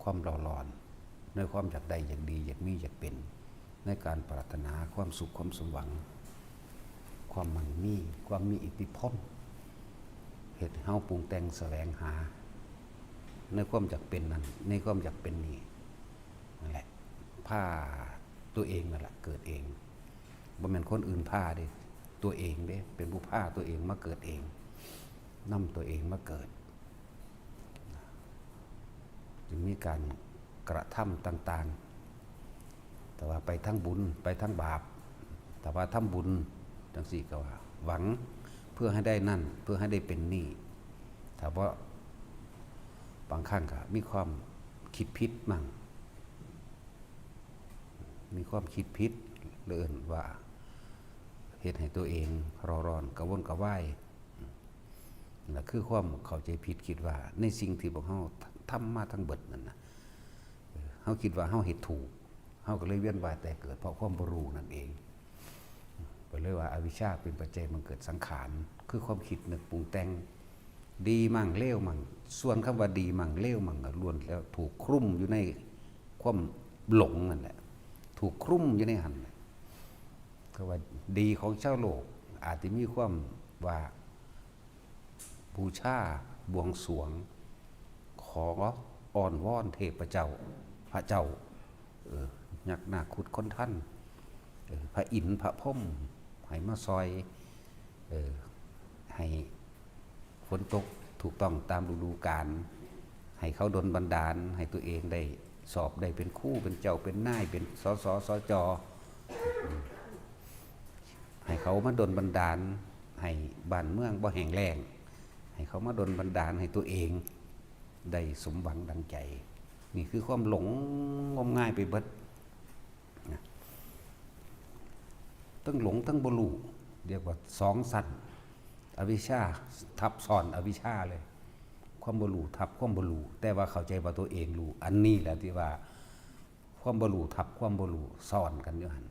ความหล่อหลอนในความอยากได้อยากดีอยากมีอยากเป็นในการปรารถนาความสุขความสมหวังความมั่งมีความมีอิทธิพลเหตุเฮาปรุงแต่งแสวงหาในความอยากเป็นนั้นในความอยากเป็นนี้นั่นแหละผ้าตัวเองนั่นแหละเกิดเองบ่แม่นคนอื่นผ้าเด้ตัวเองเด้เป็นผู้ผ้าตัวเองมาเกิดเองนำตัวเองมาเกิดจึงมีการกระทำต่างๆแต่ว่าไปทั้งบุญไปทั้งบาปแต่ว่าทำบุญจังสี่ก็ว่าหวังเพื่อให้ได้นั่นเพื่อให้ได้เป็นนี่แต่ว่าบางครั้งก็มีความคิดผิดมั่งมีความคิดผิดเลื่อนว่าเหตุให้ตัวเองร้อนกระวนกระวายนั่นคือความเข้าใจผิดคิดว่าในสิ่งที่พวกเราทำมาทั้งเบิดนั่นนะเขาคิดว่าเขาเห็นถูกเขาก็เลยเวียนว่ายแต่เกิดเพราะความบ่รู้นั่นเองก็เลยว่าอวิชชาเป็นปัจจัยมันเกิดสังขารคือความคิดนึกปรุงแต่งดีมั่งเลวมั่งส่วนคำว่าดีมั่งเลวมั่งล้วนแล้วถูกคลุ้มอยู่ในความหลงนั่นแหละถูกคลุ้มอยู่ในหันก็ว่าดีของชาวโลกอาจจะมีความว่าบูชาบวงสรวงขออ่อนวอนเทพเจ้าพระเจ้ายักษ์นาคุดคนท่านพระอินทร์พระพรหมให้มาซอยให้ฝนตกถูกต้องตามฤดูกาลให้เขาดลบันดาลให้ตัวเองได้สอบได้เป็นคู่เป็นเจ้าเป็นนายเป็นสสสจให้เขามาดลบันดาลให้บ้านเมืองบ่แห้งแล้งให้เขามาดลบันดาลให้ตัวเองได้สมหวังดังใจนี่คือความหลงงมง่ายไปเบิดตั้งหลงตั้งบ่รู้เรียกว่าสองสันอวิชชาทับซ้อนอวิชชาเลยความบ่รู้ทับความบ่รู้แต่ว่าเข้าใจว่าตัวเองรู้อันนี้แหละที่ว่าความบ่รู้ทับความบ่รู้ซ้อนกันอยู่หั่น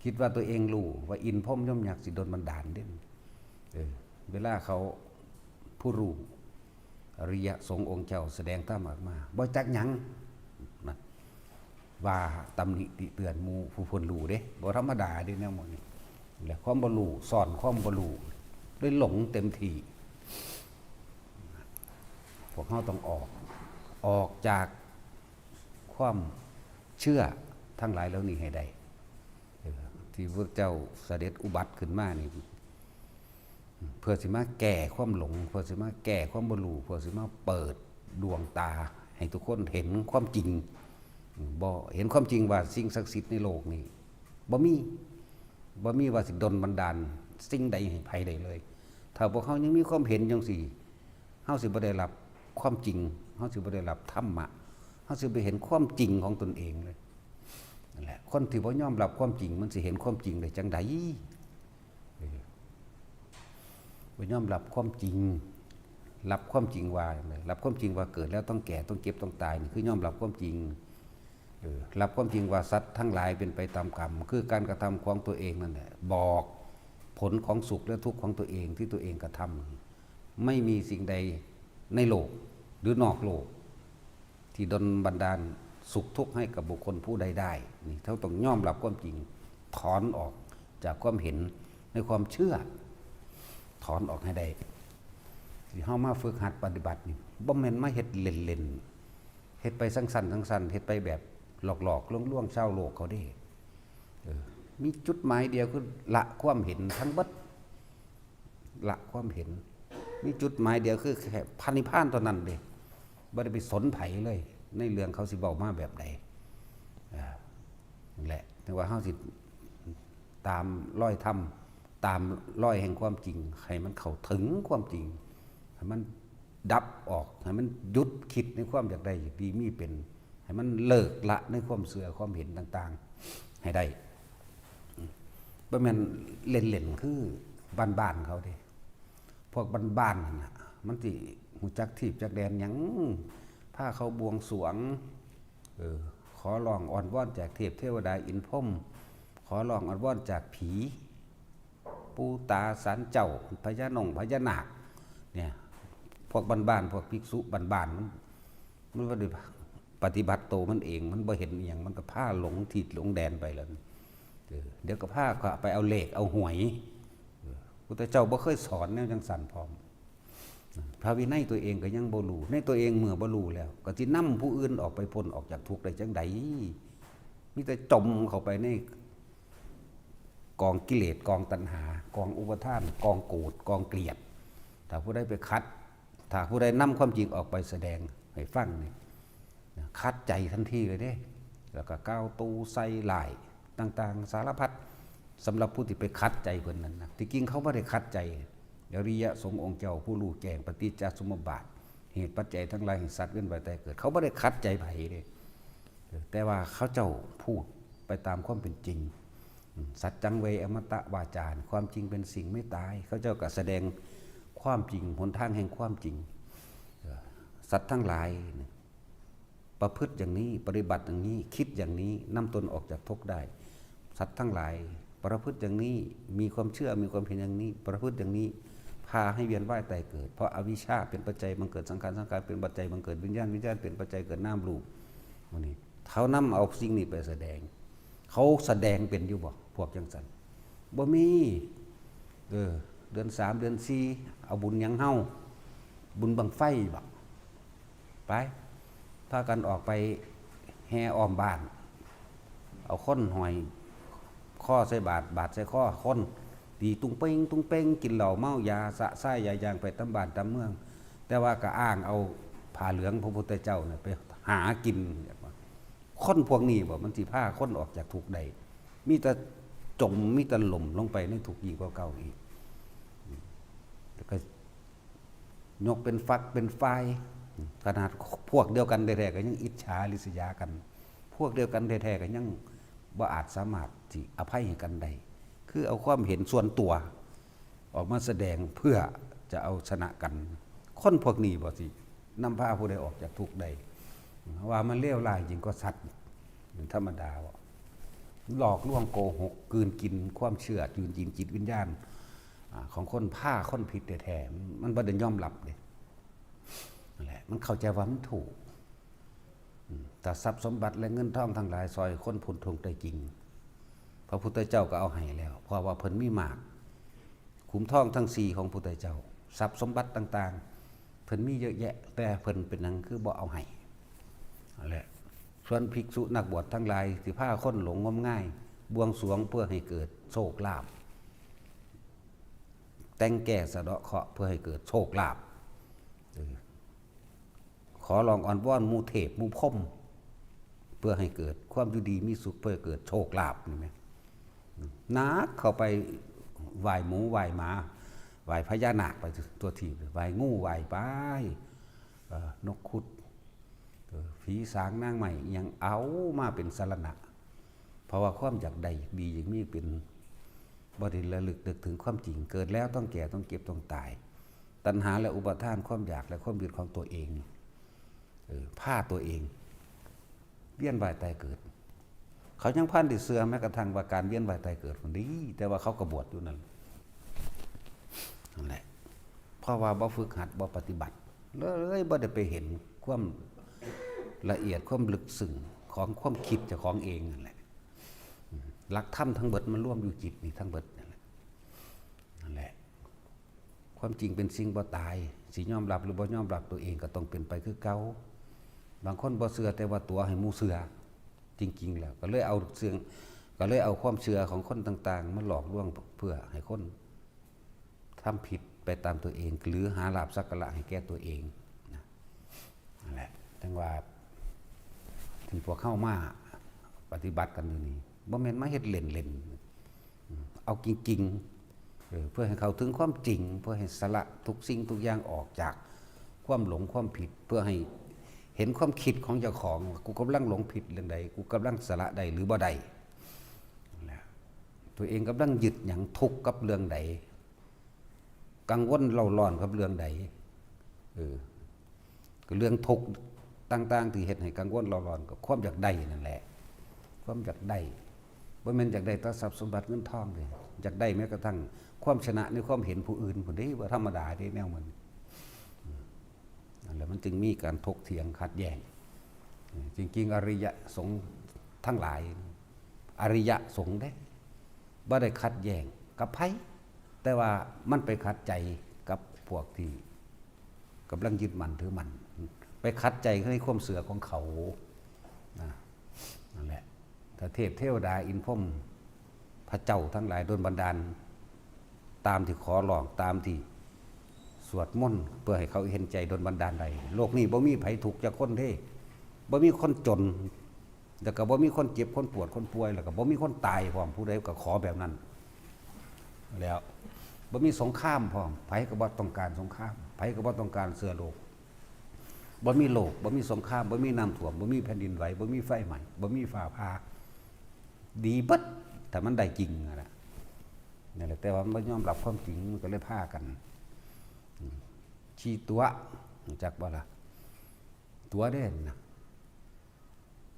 คิดว่าตัวเองรู้ว่าอินพรหมย่อมอยากสิดลบันดาลเด้เวลาเขาผู้รู้อริยสงฆ์องค์เจ้าแสดงธรรมออกมาบ่จักหยังนะว่าตำหนิติเตือนหมู่ผู้เพิ่นรู้เด้บ่ธรรมดาเด้แนวหมดนี้และความบ่รู้ซ่อนความบ่รู้ด้วยหลงเต็มที่พวกเราต้องออกจากความเชื่อทั้งหลายแล้วนี้ให้ได้ที่พระเจ้าเสด็จอุบัติขึ้นมานี่เพื่อสิมาแก้ความหลงเพื่อสิมาแก้ความบ่รู้เพื่อสิมาเปิดดวงตาให้ทุกคนเห็นความจริงบ่เห็นความจริงว่าสิ่งศักดิ์สิทธิ์ในโลกนี้บ่มีว่าสิดลบันดาลสิ่งใดให้ไผได้เลยถ้าพวกเขายังมีความเห็นจังซี่เฮาสิบ่ได้รับความจริงเฮาสิบ่ได้รับธรรมะเฮาสิบ่เห็นความจริงของตนเองเลยนั่นแหละคนที่บ่ยอมรับความจริงมันสิเห็นความจริงได้จังได๋บ่ยอมรับความจริงรับความจริงว่ารับความจริงว่าเกิดแล้วต้องแก่ต้องเจ็บต้องตายนี่คือยอมรับความจริงรับความจริงว่าสัตว์ทั้งหลายเป็นไปตามกรรมคือการกระทำของตัวเองนั่นแหละบอกผลของสุขและทุกข์ของตัวเองที่ตัวเองกระทำไม่มีสิ่งใดในโลกหรือนอกโลกที่ดลบันดาลสุขทุกข์ให้กับบุคคลผู้ใดได้นี่เขาต้องยอมรับความจริงถอนออกจากความเห็นในความเชื่อถอนออกให้ได้ที่เฮามาฝึกหัดปฏิบัตินี่บ่แม่นมาเฮ็ดเล่นๆเฮ็ดไปสังสรรค์เฮ็ดไปแบบหลอกๆลวงๆชาวโลกเขาได้มีจุดหมายเดียวคือละความเห็นทั้งเบิดละความเห็นมีจุดหมายเดียวคือแค่พระนิพพานเท่านั้นเด้บ่ได้ไปสนไผเลยในเรื่องเขาสิเว้ามาแบบใดนั่นแหละถึงว่าเฮาสิตามรอยธรรมตามรอยแห่งความจริงให้มันเข้าถึงความจริงให้มันดับออกให้มันหยุดคิดในความอยากได้อยากดีมีเป็นให้มันเลิกละในความเสื่อความเห็นต่างๆให้ได้บ่แม่นเล่นๆคือบ้านๆเขาเด้พวกบ้านๆนั่นน่ะมันสิฮู้จักทิพย์จักแดนหยังพาเขาบวงสรวงขอร้องอ้อนวอนจากเทพเทวดาอินพรหมขอร้องอ้อนวอนจากผีปู่ตาศาลเจ้าพญานาคเนี่ยพวกบ้านๆพวกภิกษุบ้านๆมันบ่ได้ ปฏิบัติโตมันเองมันบ่เห็นอหย่างมันก็พาหลงทิศหลงแดนไปแล้วเดี๋ยวก็พาก็ไปเอาเลขเอาหวยพุทธเจ้าบ่เคยสอนแนวจังสั่นพร้อมพระวินัยตัวเองก็ยังบ่รู้ในตัวเองเมื่อบ่รู้แล้วก็สินำผู้อื่นออกไปพ้นออกจากทุกข์ได้จังไดมีแต่จมเข้าไปในกองกิเลสกองตัณหากองอุปทานกองโกรธกองเกลียดถ้าผู้ใดไปคัดถ้าผู้ใดนำความจริงออกไปแสดงให้ฟังนี่คัดใจทันทีเลยเด้แล้วก็ก้าวตูใส่ลายต่างๆสารพัดสำหรับผู้ที่ไปคัดใจเพิ่นนั้นนะที่จริงเขาไม่ได้คัดใจอริยสงฆ์องค์เจ้าผู้รู้แจ้งปฏิจจสมุปบาทเหตุปัจจัยทั้งหลายแห่งสัตว์เกิดไปแต่เกิดเขาไม่ได้คัดใจไผเลยแต่ว่าเขาเจ้าพูดไปตามความเป็นจริงสัจจังเวอมตะวาจาความจริงเป็นสิ่งไม่ตายเขาเจ้าก็แสดงความจริงหนทางแห่งความจริงสัตว์ทั้งหลายประพฤติอย่างนี้ปฏิบัติอย่างนี้คิดอย่างนี้นำตนออกจากทุกข์ได้สัตว์ทั้งหลายประพฤติอย่างนี้มีความเชื่อมีความเห็นอย่างนี้ประพฤติอย่างนี้พาให้เวียนว่ายตายเกิดเพราะอวิชชาเป็นปัจจัยบังเกิดสังขารสังขารเป็นปัจจัยบังเกิดวิญญาณวิญญาณเป็นปัจจัยเกิดนามรูปนี่เขานำเอาสิ่งนี้ไปแสดงเขาแสดงเป็นอยู่บ่พวกจังสันบ่มีเดือน3เดือน4เอาบุญยังเฮาบุญบังไฟบ่ไปพากันออกไปแห่อ้อมบ้านเอาค้นหอยข้อใส่บาทใส่ข้อค้นตีตุ้งเป้งกินเหล้าเมายาสะไส้ยายางไปตามบ้านตามเมืองแต่ว่าก็อ้างเอาผ้าเหลืองพระพุทธเจ้าเนี่ยไปหากินคนพวกนี้บ่มันสิพาคนออกจากทุกข์ใดมีแต่จมมีแต่หล่มลงไปในทุกข์ยิ่งกว่าเก่าอีกแล้วก็ยกเป็นฟักเป็นไฟขนาดพวกเดียวกันแท้ๆก็ยังอิจฉาริษยากันพวกเดียวกันแท้ๆก็ยังบ่อาจสามารถที่อภัยให้กันได้คือเอาความเห็นส่วนตัวออกมาแสดงเพื่อจะเอาชนะกันคนพวกนี้บ่สินำพาผู้ใดออกจากทุกข์ได้ว่ามันเลวร้ายจริงก็สัตว์ธรรมดาหลอกลวงโกหกกลืนกินความเชื่อยืนยินจิตวิญญาณของคนผ้าคนผิดแท้ๆมันบ่ได้ยอมรับเลยนั่นแหละมันเข้าใจว่ามันถูกแต่ทรัพย์สมบัติและเงินทองทั้งหลายซอยคนพ้นทุกข์ได้จริงพระพุทธเจ้าก็เอาให้แล้วเพราะว่าเพิ่นมีมากขุมทองทั้ง4ของพุทธเจ้าทรัพย์สมบัติต่างๆเพิ่นมีเยอะแยะแต่เพิ่นเป็นหยังคือบ่เอาให้นั่นแหละส่วนภิกษุนักบวชทั้งหลายที่พาคนหลงงมง่ายบวงสรวงเพื่อให้เกิดโชคลาภแต่งแก่สะเดาะเคราะห์เพื่อให้เกิดโชคลาภขอลองอ่อนวอนหมู่เทพหมู่พรหมเพื่อให้เกิดความอยู่ดีมีสุขเพื่อเกิดโชคลาภนี่แม่นักเข้าไปไหว้หมูไหว้หมาไหว้พญานาคไปตัวทีไหว้งูไหว้ปลานกขุดผีสางนางใหม่ยังเอามาเป็นสรณะเพราะว่าความอยากใดดีอย่างนี้เป็นบริระลึกนึกถึงความจริงเกิดแล้วต้องแก่ต้องเก็บต้องตายตัณหาและอุปทานความอยากและความยึดของตัวเองผ้าตัวเองเวียนว่ายตายเกิดเขายังพันติเสือแม้กระทั่งว่าการเวียนว่ายตายเกิดคนนี้แต่ว่าเขากบฏอยู่นั่นแหละเพราะว่าบ่ฝึกหัดบ่ปฏิบัติเลยบ่ได้ไปเห็นความละเอียดความลึกซึ้งของความคิดเจ้าของเองนั่นแหละหลักธรรมทั้งเบิดมันร่วมอยู่จิตนี่ทั้งเบิดนั่นแหละความจริงเป็นสิ่งบ่ตายสิยอมรับหรือบ่ยอมรับตัวเองก็ต้องเป็นไปคือเก่าบางคนบ่เชื่อแต่ว่าตัวให้หมู่เชื่อจริงๆแล้วก็เลยเอาความเชื่อของคนต่างๆมาหลอกลวงเพื่อให้คนทำผิดไปตามตัวเองหรือหาลาภสักการะให้แก่ตัวเองนั่นแหละจังว่าที่พวกเข้ามาปฏิบัติกันอยู่นี่บ่แม่นมาเฮ็ดเล่นๆเอาจริงๆเพื่อให้เขาถึงความจริงเพื่อให้สละทุกสิ่งทุกอย่างออกจากความหลงความผิดเพื่อให้เห็นความคิดของเจ้าของกูกำลังหลงผิดเรื่องใดกูกำลังสละใดหรือบ่ใดตัวเองกำลังยึดหยังทุกข์กับเรื่องใดกังวลเล่าร้อนกับเรื่องใดก็เรื่องทุกข์ต่างๆที่เฮ็ดให้กังวลเล่าร้อนกับความอยากได้นั่นแหละความอยากได้บ่แม่นอยากได้แต่ทรัพย์สมบัติเงินทองเลยอยากได้แม้กระทั่งความชนะในความเห็นผู้อื่นพุ่นเด้บ่ธรรมดาเด้แนวมันนั่นแหละมันจึงมีการถกเถียงขัดแย้ง จริงๆอริยสงฆ์ทั้งหลายอริยสงฆ์ได้บ่ได้ขัดแย้งกับไผแต่ว่ามันไปขัดใจกับพวกที่กำลังยึดมั่นถือมั่นไปขัดใจในความเสื่อของเขานั่นแหละถ้าเทพเทวดาอินพรหมพระเจ้าทั้งหลายโดนบันดาลตามที่ขอร้องตามที่สวดมนต์เพื่อให้เขาเห็นใจโดนบันดาลใดโลกนี้บ่มีไผถูกจากคนเท่บ่มีคนจนแล้วก็บ่มีคนเจ็บคนปวดคนป่วยแล้วก็บ่มีคนตายพร้อมผู้ใดก็ขอแบบนั้นแล้วบ่มีสงครามพร้อมไผก็บ่ต้องการสงครามไผก็บ่ต้องการเสื้อโลกบ่มีโลกบ่มีสงครามบ่มีน้ำท่วมบ่มีแผ่นดินไหวบ่มีไฟไหม้บ่มีฟ้าผ่าดีเบิดแต่มันได้จริงนั่นแหละแต่ว่ามันบ่ยอมรับความจริงมันก็เลยพากันชี้ตัวจักบ่ล่ะตัวเด่นนะ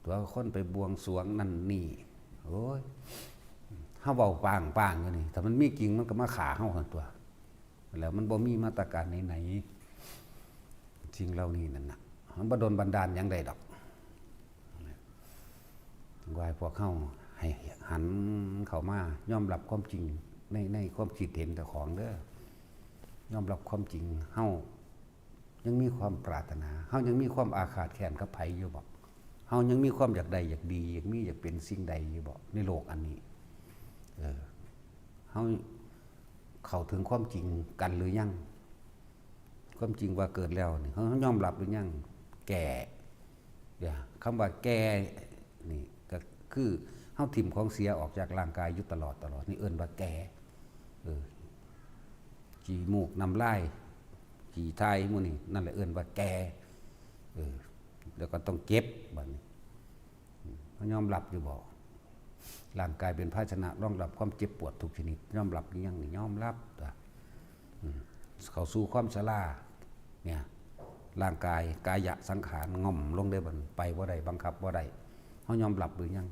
ตัวคนไปบวงสรวงนั่นนี่โอ้ยเฮาเว้าปางอยู่นี่ถ้ามันมีจริงมันก็มาฆ่าเฮาหั่นตัวแล้วมันบ่มีมาตรการไหนๆสิ่งเหล่านี้นั่นน่ะมันบ่โดนบันดาลหยังใดดอกว่าให้พวกเฮาให้หันเข้ามายอมรับความจริงในความคิดเห็นเจ้าของเด้อยอมรับความจริงเฮายังมีความปรารถนาเฮายังมีความอาฆาตแค้นกับไผอยู่บ่เฮายังมีความอยากได้อยากดีอยากเป็นสิ่งใดอยู่บ่ในโลกอันนี้เฮาเข้าถึงความจริงกันหรือยังความจริงว่าเกิดแล้วนี่เฮายอมรับหรือยังแก่คำว่าแก่นี่ก็คือเฮาถิ่มของเสียออกจากร่างกายอยู่ตลอดนี่เอิ้นว่าแก่ขี้มูกน้ำลายขี้ไทยหมู่นี่นั่นแหละเอิ้นว่าแก่แล้วก็ต้องเก็บบัดนี้เขายอมรับอยู่บ่ร่างกายเป็นภาชนะรองรับความเจ็บปวดทุกชนิดยอมรับหรือยังนี่ยอมรับเข้าสู่ความชราเนี่ยร่างกายกายะสังขารง่อมลงได้บัดไปบ่ได้บังคับบ่ได้เขายอมรับหรือยัง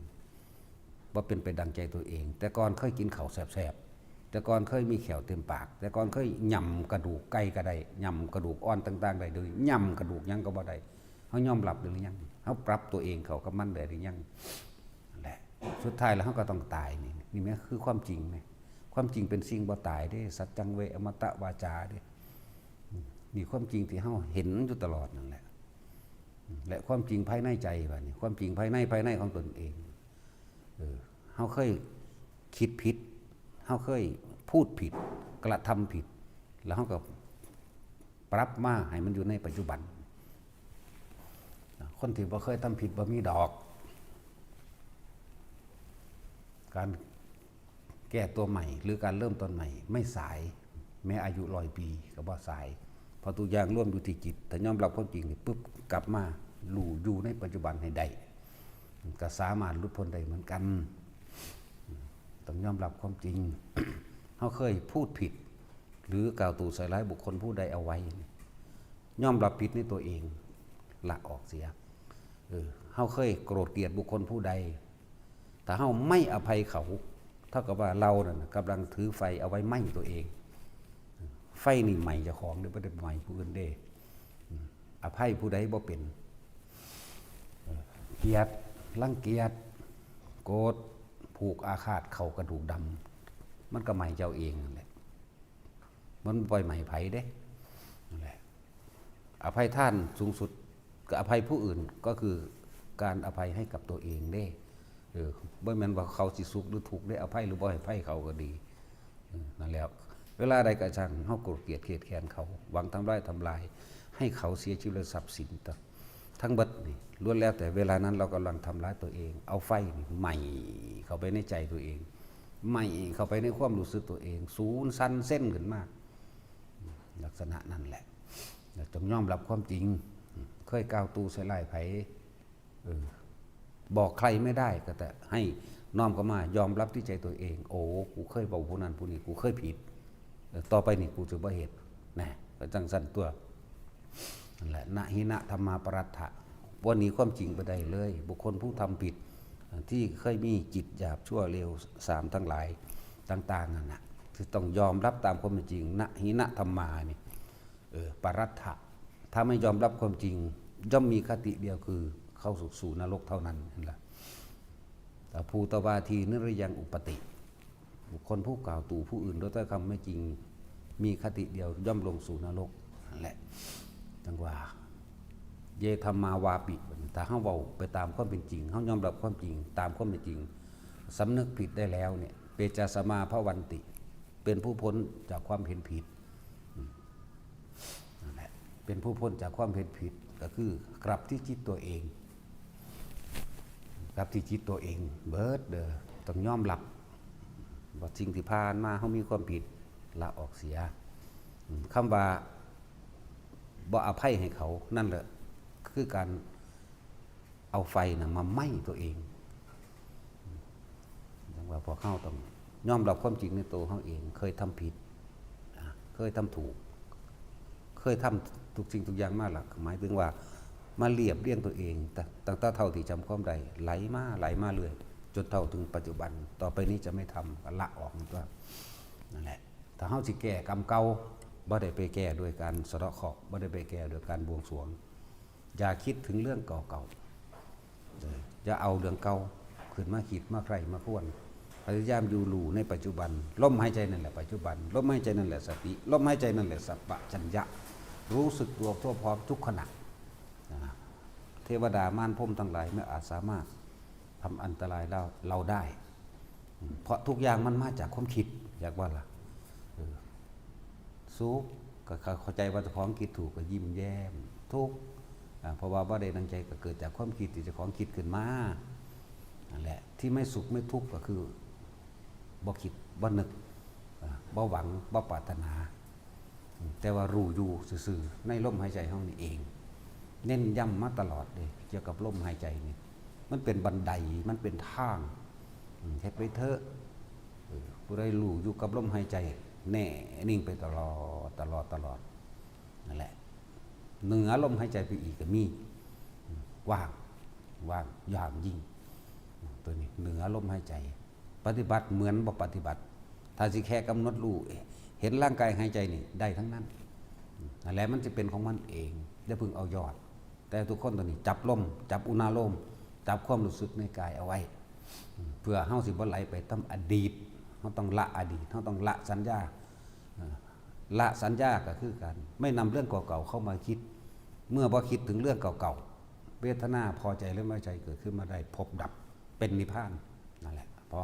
ว่าเป็นไปดังใจตัวเองแต่ก่อนเคยกินข้าวแซ่บๆแต่ก่อนเคยมีแขวเต็มปากแต่ก่อนเคยยำกระดูกไก่ก็ได้ยำกระดูกอ่อนต่างๆได้โดยยำกระดูกยังก็บ่ได้เขายอมรับหรือยังเขาปรับตัวเองเขากับมันได้หรือยังนั่นแหละสุดท้ายแล้วเขาก็ต้องตายนี่แม่คือความจริงไหมความจริงเป็นสิ่งบ่ตายเด้สัจจังเวอมตะวาจาเด้มีความจริงที่เขาเห็นอยู่ตลอดนั่นแหละและความจริงภายในใจว่านี่ความจริงภายในของตนเองเขาเคยคิดผิดเขาเคยพูดผิดกระทำผิดแล้วเขาก็ปรับมาให้มันอยู่ในปัจจุบันคนที่บ่เคยทำผิดบ่มีดอกการแก้ตัวใหม่หรือการเริ่มต้นใหม่ไม่สายแม้อายุ100 ปีก็บ่สายพอตัวอย่างร่วมอยู่ที่จิตแต่ยอมรับความจริงนี่ปุ๊บกลับมารู้อยู่ในปัจจุบันให้ได้ก็สามารถหลุดพ้นได้เหมือนกันต้องยอมรับความจริง เขาเคยพูดผิดหรือกล่าวตู่ใส่ร้ายบุคคลผู้ใดเอาไว้ยอมรับผิดในตัวเองละออกเสียเขาเคยโกรธเกลียดบุคคลผู้ใดแต่เขาไม่อภัยเขาเท่ากับว่าเรากำลังถือไฟเอาไว้ไหม้ตัวเองไฟนี่ใหม่เจ้าของหรือไม่ได้ใหม่ผู้อื่นเด้อภัยผู้ใดบ่เป็นเกลียดรังเกียจโกรธผูกอาฆาตเข้ากระดูกดำมันก็ใหม่เจ้าเองนั่นแหละมันปล่อยใหม่ไผเด้นั่นแหละอภัยท่านสูงสุดกับอภัยผู้อื่นก็คือการอภัยให้กับตัวเองเด้บ่แม่นว่าเขาสิสุขหรือทุกข์ได้อภัยหรือบ่ให้อภัยเขาก็ดีนั่นแล้วเวลาใดก็ช่างเฮาโกรธเกลียดเกลียดแค้นเขาหวังทำลายให้เขาเสียชีวิตและทรัพย์สินทั้งเบิดนี่ล้วนแล้วแต่เวลานั้นเรากำลังทำร้ายตัวเองเอาไฟใหม่เข้าไปในใจตัวเองใหม่เข้าไปในความรู้สึกตัวเองสูญสั้นเส้นขึ้นมากลักษณะนั้นแหละจงยอมรับความจริงเคยกล่าวตูใส่ร้ายไผบอกใครไม่ได้ก็แต่ให้น้อมเข้ามายอมรับที่ใจตัวเองโอ้กูเคยบอกผู้นั้นผู้นี้กูเคยผิดต่อไปนี่กูจะบ่เฮ็ดนะก็จังสั่นตัวนั่นแหละนะหินะธรรมาปรัตถะวันนี้ความจริงไปได้เลยบุคคลผู้ทำผิดที่เคยมีจิตหยาบชั่วเลวสามทั้งหลายต่างๆนั่นน่ะคือต้องยอมรับตามความเป็นจริงนะหินะธรรมานี่ปรัตถะถ้าไม่ยอมรับความจริงย่อมมีคติเดียวคือ เข้าสู่นรกเท่านั้นนั่นแหละแต่ภูตวาทีนิรยังอุปติบุคคลผู้กล่าวตู่ผู้อื่นโดยถ้อยคำไม่จริงมีคติเดียวย่อมลงสู่นรกนั่นแหละจังว่าเยธรรมาวาปิแต่เฮาเว้าไปตามความเป็นจริงเฮายอมรับความจริงตามความเป็นจริงสำนึกผิดได้แล้วเนี่ยเปจาสมาภวันติเป็นผู้พ้นจากความเห็นผิดนั่นแหละเป็นผู้พ้นจากความเห็นผิดก็คือกลับที่จิตตัวเองกลับที่จิตตัวเองเบิดเด้อต้องยอมรับว่าสิ่งที่ผ่านมาเฮามีความผิดละออกเสียคำว่าบ่อภัยให้เขานั่นแหละคือการเอาไฟนะมาไหม้ตัวเองดังว่าพอเข้าต้องยอมรับความจริงในตัวเขาเองเคยทำผิดเคยทำถูกเคยทำทุกสิ่งทุกอย่างมาหลักหมายถึงว่ามาเรียบเรียงตัวเองแต่ตั้งแต่เท่าที่จำความได้ไหลมาเรื่อยจนเท่าถึงปัจจุบันต่อไปนี้จะไม่ทำละออกก็นั่นแหละถ้าเขาสิแก้กรรมเก่าบ่ได้ไปแก้โดยการสะเดาะเคราะห์บ่ได้ไปแก้โดยการบวงสรวงอย่าคิดถึงเรื่องเก่าๆอย่าเอาเรื่องเก่าขึ้นมาคิดมาใครมาควรพยายามอยู่รู้ในปัจจุบันลมหายใจนั่นแหละปัจจุบันลมหายใจนั่นแหละสติลมหายใจนั่นแหละสัพพชัญญะรู้สึกตัวทั่วพร้อมทุกขณะเทวดามารพรหมทั้งหลายไม่อาจสามารถทำอันตรายเราได้เพราะทุกอย่างมันมาจากความคิดอยากว่าล่ะสุขก็เข้าใจว่าเจ้าของคิดถูกก็ยิ้มแย้มทุกข์เพราะว่าบ่ได้ตั้งใจก็เกิดจากความคิดที่เจ้าของคิดขึ้นมานั่นแหละที่ไม่สุขไม่ทุกข์ก็คือบ่คิดบ่นึกบ่หวังบ่ปรารถนาแต่ว่ารู้อยู่ซื่อๆในลมหายใจเฮานี่เองเน้นย้ำมาตลอดเลยเกี่ยวกับลมหายใจนี่มันเป็นบันไดมันเป็นทางเฮ็ดไปเถอะผู้ใดรู้อยู่กับลมหายใจแน่นิ่งไปตลอดนั่นแหละเหนือลมหายใจไปอีกก็มีว่างอย่างยิ่งตัวนี้เหนือลมหายใจปฏิบัติเหมือนบ่ปฏิบัติถ้าสิแค่กำหนดรู้เห็นร่างกายหายใจนี่ได้ทั้งนั้นนั่นแหละมันจะเป็นของมันเองอย่าเพิ่งเอายอดแต่ทุกคนตัวนี้จับลมจับอุณาโลมจับความรู้สึกในกายเอาไว้เพื่อเฮาสิบ่ไหลไปตามอดีตเฮาต้องละอดีตเฮาต้องละสัญญาละสัญญาก็คือการไม่นำเรื่องเก่าๆเข้ามาคิดเมื่อบ่คิดถึงเรื่องเก่าๆเวทนาพอใจหรือไม่ใจเกิดขึ้นมาได้พบดับเป็นนิพพานนั่นแหละเพราะ